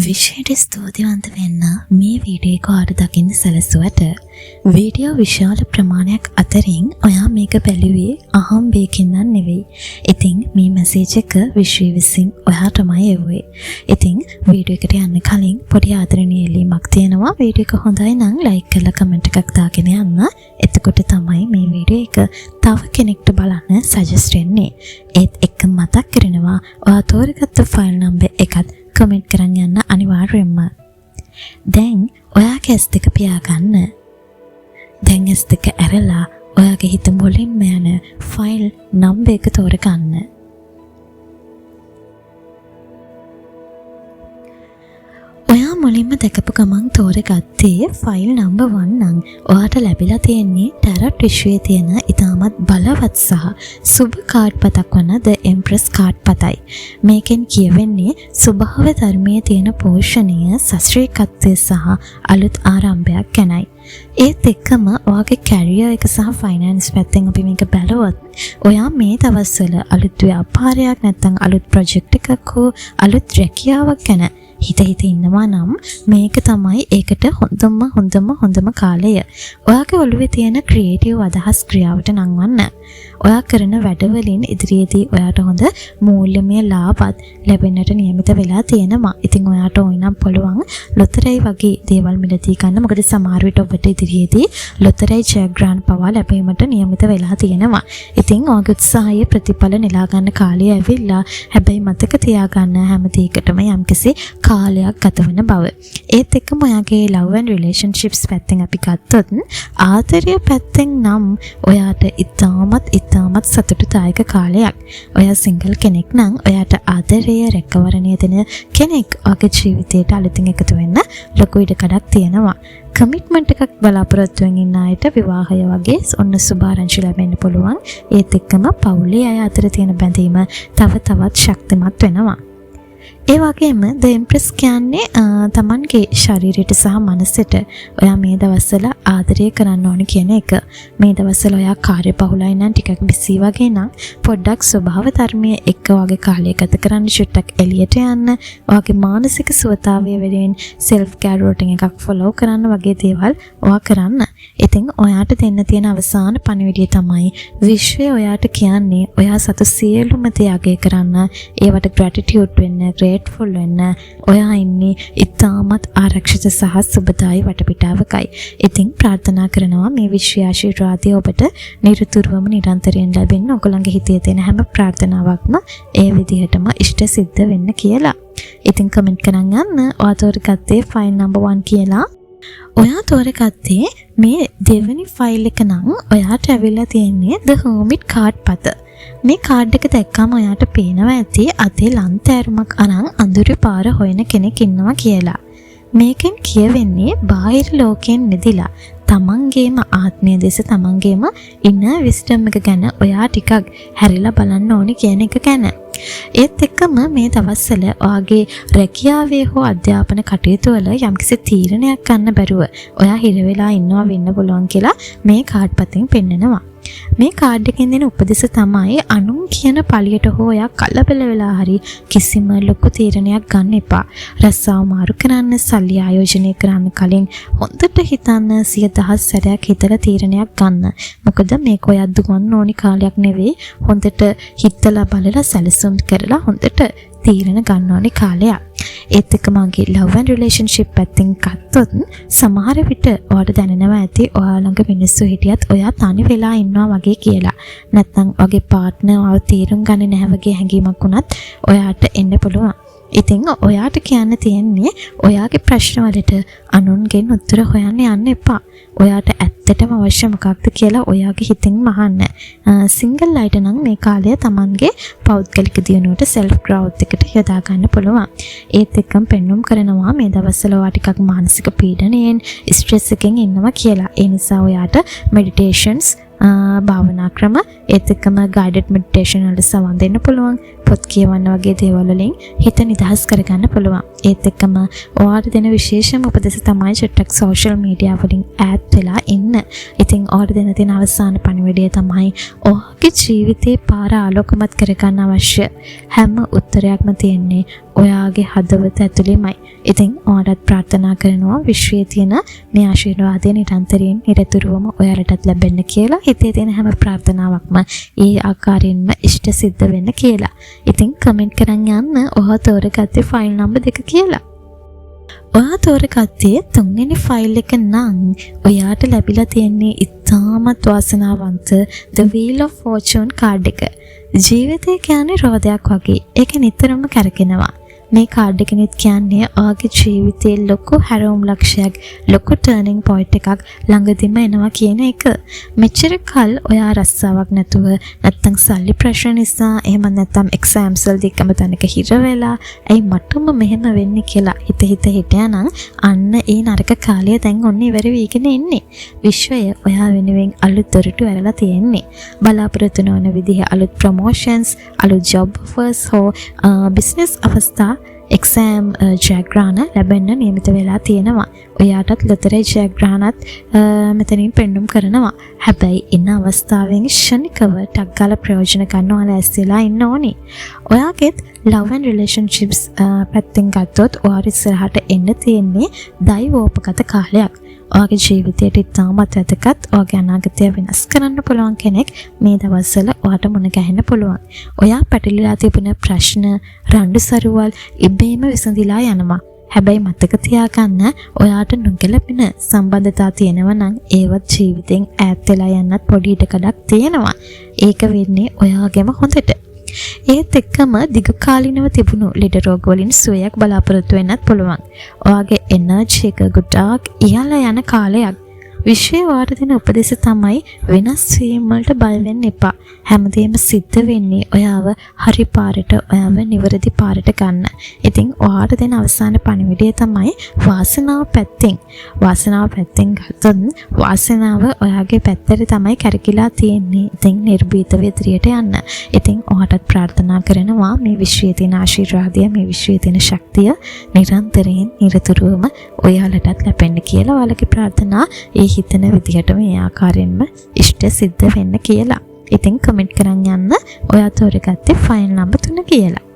විශේෂ ස්තුතිවන්ත වෙන්න මේ වීඩියෝ එක ඔයාලට දකින්න සැලසුවට වීඩියෝ විශාල ප්‍රමාණයක් අතරින් ඔයා මේක බැලුවේ අහම්බයකින් නෙවෙයි. ඉතින් මේ මැසේජ් එක විශ්වය විසින් ඔයාටමයි එවුවේ. ඉතින් වීඩියෝ එකට යන්න කලින් පොඩි ආදරණීය ඉල්ලීමක් තියෙනවා. වීඩියෝ එක හොඳයි නම් ලයික් කරලා කමෙන්ට් එකක් දාගෙන යන්න. එතකොට තමයි මේ වීඩියෝ එක තව කෙනෙක්ට බලන්න සජෙස්ට් වෙන්නේ. ඒත් එක්ක මතක් කරනවා ඔයා තෝරගත්ත ෆයිල් නම්බර් එකත් කමෙන්ට් කරන් යන්න අනිවාර්යයෙන්ම. දැන් ඔයාගේ ඇස් දෙක පියාගන්න. දැන් ඇස් දෙක ඇරලා ඔයාගේ හිත මුලින්ම යන ෆයිල් නම්බර් එක තෝරගන්න. ඔයා මුලින්ම දැකපු ගමන් තෝරගත්තේ ෆයිල් නම්බර් 1 නම් ඔයාට ලැබිලා තියෙන්නේ ටැරොට් විශ්වයේ තියෙන ඉතාමත් බලවත් සහ සුබ කාඩ් පතක් වන The Empress කාඩ් පතයි. මේකෙන් කියවෙන්නේ ස්වභාව ධර්මයේ තියෙන පෝෂණීය ශාස්ත්‍රීයත්වය සහ අලුත් ආරම්භයක් ගැනයි. ඒත් එක්කම ඔයාගේ කැරියර් එක සහ ෆයිනෑන්ස් පැත්තෙන් අපි මේක බැලුවොත් ඔයා මේ දවස්වල අලුත් ව්‍යාපාරයක් නැත්නම් අලුත් ප්‍රොජෙක්ට් එකක් හෝ අලුත් රැකියාවක් ගැන හිත ඉන්නවා නම් මේක තමයි ඒකට හොඳම කාලය. ඔයාගේ ඔළුවේ තියෙන ක්‍රියේටිව් අදහස් ක්‍රියාවට නංවන්න. ඔයා කරන වැඩවලින් ඉදිරියේදී ඔයාට හොඳ මූල්‍යමය ලාභත් ලැබෙන්නට නියමිත වෙලා තියෙනවා. ඉතින් ඔයාට ඕනනම් පුළුවන් ලොතරැයි වගේ දේවල් මිලදී ගන්න. මොකද සමහර විට ඔබට ඉදිරියේදී ලොතරැයි ජයග්‍රහණ පවා ලැබීමට නියමිත වෙලා තියෙනවා. ඉතින් ඔයාගේ උත්සාහයේ ප්‍රතිඵල නෙලා ගන්න කාලය ඇවිල්ලා. හැබැයි මතක තියාගන්න හැම දෙයකටම යම්කිසි කාලයක් ගත වෙන බව. ඒත් එක්කම ඔයාගේ love and relationships පැත්තෙන් අපි ගත්තොත් ආදරය පැත්තෙන් නම් ඔයාට ඉතාමත් සතුටුදායක කාලයක්. ඔයා සිංගල් කෙනෙක් නම් ඔයාට ආදරය රැකවරණය දෙන කෙනෙක් ඔයාගේ ජීවිතයට අලුතින් එකතු වෙන්න ලොකු ඉඩකඩක් තියෙනවා. කමිට්මන්ට් එකක් බලාපොරොත්තුවෙන් ඉන්න අයට විවාහය වගේ ඔන්න සුභාරංචි ලැබෙන්න පුළුවන්. ඒත් එක්කම පවුලේ අය අතර තියෙන බැඳීම තවත් ශක්තිමත් වෙනවා. ඒ වගේම The Empress කියන්නේ තමන්ගේ ශරීරයට සහ මනසට ඔයා මේ දවස්වල ආදරය කරන්න ඕනි කියන එක. මේ දවස්වල ඔයා කාර්යබහුලයි නම් ටිකක් බිසි වගේ නම් පොඩ්ඩක් ස්වභාව ධර්මයේ එක්ක වගේ කාලය ගත කරන්න, චුට්ටක් එළියට යන්න, ඔයාගේ මානසික සුවතාවය වෙනුවෙන් self care routine එකක් follow කරන්න වගේ දේවල් ඔයා කරන්න. ඉතින් ඔයාට දෙන්න තියෙන අවසාන පණිවිඩය තමයි විශ්වය ඔයාට කියන්නේ ඔයා සතු සියලුම දේ අගය කරන්න, ඒවට gratitude වෙන්න, grateful වෙන්න. ඔයා ඉන්නේ ඉතාමත් ආරක්ෂිත සහ සුබදායි වටපිටාවකයි. ඉතින් ප්‍රාර්ථනා කරනවා මේ විශ්ව ආශිර්වාදය ඔබට නිරතුරුවම නිරන්තරයෙන් ලැබෙන්න. ඔයගොල්ලන්ගේ හිතේ තියෙන හැම ප්‍රාර්ථනාවක්ම ඒ විදිහටම ඉෂ්ට සිද්ධ වෙන්න කියලා. ඉතින් කමෙන්ට් කරන් යන්න ඔයා තෝරගත්තේ ෆයිල් නම්බර් 1 කියලා. ඔයා තෝරගත්තේ මේ දෙවෙනි ෆයිල් එක නම් ඔයාට ඇවිල්ලා තියෙන්නේ The Hermit කාඩ් පත. මේ කාඩ් එක දැක්කම ඔයාට පේනවා ඇති අතේ ලන්තෑරුමක් අරන් අඳුරු පාර හොයන කෙනෙක් ඉන්නවා කියලා. මේකෙන් කියවෙන්නේ බාහිර ලෝකයෙන් මිදිලා තමන්ගේම ආත්මය දෙස තමන්ගේම ඉන්නර් විස්ඩම් එක ගැන ඔයා ටිකක් හැරිලා බලන්න ඕනි කියන එක ගැන. ඒත් එක්කම මේ දවස්වල ඔයාගේ රැකියාවේ හෝ අධ්‍යාපන කටයුතු වල යම්කිසි තීරණයක් ගන්න බැරුව ඔයා හිර වෙලා ඉන්නවා වෙන්න පුළුවන් කියලා මේ කාඩ් පතෙන් පෙන්නනවා. මේ කාඩ් එකෙන් දෙන උපදෙස තමයි අනුන් කියන පළියට හෝ ඔයා කලබල වෙලා හරි කිසිම ලොකු තීරණයක් ගන්න එපා. රස්සාව මාරු කරන්න, සල්ලි ආයෝජනය කරන්න කලින් හොඳට හිතන්න, 100,000 සැරයක් හිතලා තීරණයක් ගන්න. මොකද මේක ඔයා දුවන්න ඕනි කාලයක් නෙවෙයි. හොඳට හිතලා බලලා සැලසුම් කරලා හොඳට තීරණ ගන්න ඕනි කාලයක්. ඒත් එක්ක මගේ love and relationship පැත්තෙන් ගත්තොත් සමහර විට ඔයාට දැනෙනවා ඇති ඔයා ළඟ මිනිස්සු හිටියත් ඔයා තනි වෙලා ඉන්නවා වගේ කියලා. නැත්නම් ඔයාගේ පාර්ට්නර් ඔයාව තීරුම් ගන්නේ නැහැ වගේ හැඟීමක් වුණත් ඔයාට එන්න පුළුවන්. ඉතින් ඔයාට කියන්න තියෙන්නේ ඔයාගේ ප්‍රශ්න වලට අනුන්ගෙන් උත්තර හොයන්න යන්න එපා. ඔයාට ඇත්තටම අවශ්‍ය මොකක්ද කියලා ඔයාගේ හිතෙන් අහන්න. සිංගල් අයට නම් මේ කාලය Tamanගේ පෞද්ගලික දියුණුවට self growth එකට යොදා ගන්න පුළුවන්. ඒත් එක්කම පෙන්වුම් කරනවා මේ දවස්වල ඔයා ටිකක් මානසික පීඩනයෙන්, ස්ට්‍රෙස් එකෙන් ඉන්නවා කියලා. ඒ නිසා ඔයාට meditations භාවනා ක්‍රම ඒත් එක්කම guided meditation වලට සවන් දෙන්න පුළුවන්. පොත් කියවන්න වගේ දේවල් වලින් හිත නිදහස් කරගන්න පුළුවන්. ඒත් එක්කම ඔයාලට දෙන විශේෂම උපදෙස් තමයි චුට්ටක් සෝෂල් මීඩියා වලින් ඈත් වෙලා ඉන්න. ඉතින් ඔයාලට දෙන තියෙන අවසාන පණිවිඩය තමයි ඔයාගේ ජීවිතේ පාර ආලෝකමත් කරගන්න අවශ්‍ය හැම උත්තරයක්ම තියෙන්නේ ඔයාගේ හදවත ඇතුළේමයි. ඉතින් ඔයාලට ප්‍රාර්ථනා කරනවා විශ්වයේ තියෙන මේ ආශිර්වාදය නිරන්තරයෙන් නිරතුරුවම ඔයාලටත් ලැබෙන්න කියලා. හිතේ තියෙන හැම ප්‍රාර්ථනාවක්ම ඒ ආකාරයෙන්ම ඉෂ්ට සිද්ධ වෙන්න කියලා. ඉතින් කමෙන්ට් කරන් යන්න ඔයා තෝරගත්තේ ෆයිල් නම්බර් 2 කියලා. ඔයා තෝරගත්තේ 3 වෙනි ෆයිල් එක නම් ඔයාට ලැබිලා තියෙන්නේ ඉතාමත් වාසනාවන්ත The Wheel of Fortune card එක. ජීවිතය කියන්නේ රෝදයක් වගේ. ඒක නිතරම කරකිනවා. මේ කාඩ් එකෙත් කියන්නේ ඔයාගේ ජීවිතේ ලොකු හැරවුම් ලක්ෂයක්, ලොකු ටර්නින් පොයින්ට් එකක් ළඟදිම එනවා කියන එක. මෙච්චර කල් ඔයා රස්සාවක් නැතුව නැත්තම් සල්ලි ප්‍රශ්න නිසා එහෙම නැත්තම් එක්සෑම්ස් වලදී එකම තැනක හිර වෙලා ඇයි මටම මෙහෙම වෙන්නේ කියලා හිත හිටයනම් අන්න ඒ නරක කාලය දැන් ඔන්න ඉවර වෙගෙන ඉන්නේ. විශ්වය ඔයා වෙනුවෙන් අලුත් දොරටු ඇරලා තියෙන්නේ. බලාපොරොත්තු නොවන විදිහ අලුත් ප්‍රොමෝෂන්ස්, අලුත් ජොබ් ඔෆර්ස් හෝ බිස්නස් අවස්ථා එක්සෑම් ජයග්‍රහණ ලැබෙන්න නියමිත වෙලා තියෙනවා. ඔයාටත් ලොතරැයි ජයග්‍රහණත් මෙතනින් පෙන්නුම් කරනවා. හැබැයි ඉන්න අවස්ථාවෙන් ක්ෂණිකව ටක් ගාලා ප්‍රයෝජන ගන්න ඔයාලා ඇස්සෙලා ඉන්න ඕනේ. ඔයාගෙත් love and relationships පැත්තෙන් ගත්තොත් ඔයාට ඉස්සරහට එන්න තියෙන්නේ දෛවෝපගත කාලයක්. ඔයාගේ ජීවිතයට ඉතාමත් වැදගත්, ඔයාගේ අනාගතය වෙනස් කරන්න පුළුවන් කෙනෙක් මේ දවස්වල ඔයාට මුණ ගැහෙන්න පුළුවන්. ඔයා පැටලිලා තිබුණ ප්‍රශ්න, රණ්ඩු සරුවල් ඉබේම විසඳිලා යනවා. හැබැයි මතක තියාගන්න ඔයාට නොගැලපෙන සම්බන්ධතා තියෙනවා නම් ඒවත් ජීවිතෙන් ඈත් වෙලා යන්නත් පොඩි ඉඩකඩක් තියෙනවා. ඒක වෙන්නේ ඔයාගේම හොඳට. ඒත් එක්කම දිගු කාලිනව තිබුණු ලෙඩ රෝග වලින් සුවයක් බලාපොරොත්තු වෙන්නත් පුළුවන්. ඔයාගේ එනර්ජි එක ගොඩාක් ඉහළ යන කාලයක්. විශ්වයේ වාට දෙන උපදෙස් තමයි වෙනස් වීම වලට බය වෙන්න එපා. හැමදේම සිද්ධ වෙන්නේ ඔයාව හරි පාරට, ඔයාව නිවැරදි පාරට ගන්න. ඉතින් ඔයාට දෙන අවසාන පණිවිඩය තමයි වාසනාව පැත්තෙන්. වාසනාව පැත්තෙන් ගත්තොත් වාසනාව ඔයාගේ පැත්තට තමයි කැරකිලා තියෙන්නේ. ඉතින් නිර්භීතව ඉදිරියට යන්න. ඉතින් ඔයාටත් ප්‍රාර්ථනා කරනවා මේ විශ්වයේ තියෙන ආශිර්වාදය, මේ විශ්වයේ තියෙන ශක්තිය නිරන්තරයෙන් නිරතුරුවම ඔයාලටත් ලැබෙන්න කියලා. ඔයාලගේ ප්‍රාර්ථනා ඒ හිතන විදිහට මේ ආකාරයෙන්ම ඉෂ්ට සිද්ධ වෙන්න කියලා. ඉතින් කමෙන්ට් කරන් යන්න ඔයා තෝරගත්තේ ෆයිල් නම්බර් 3 කියලා.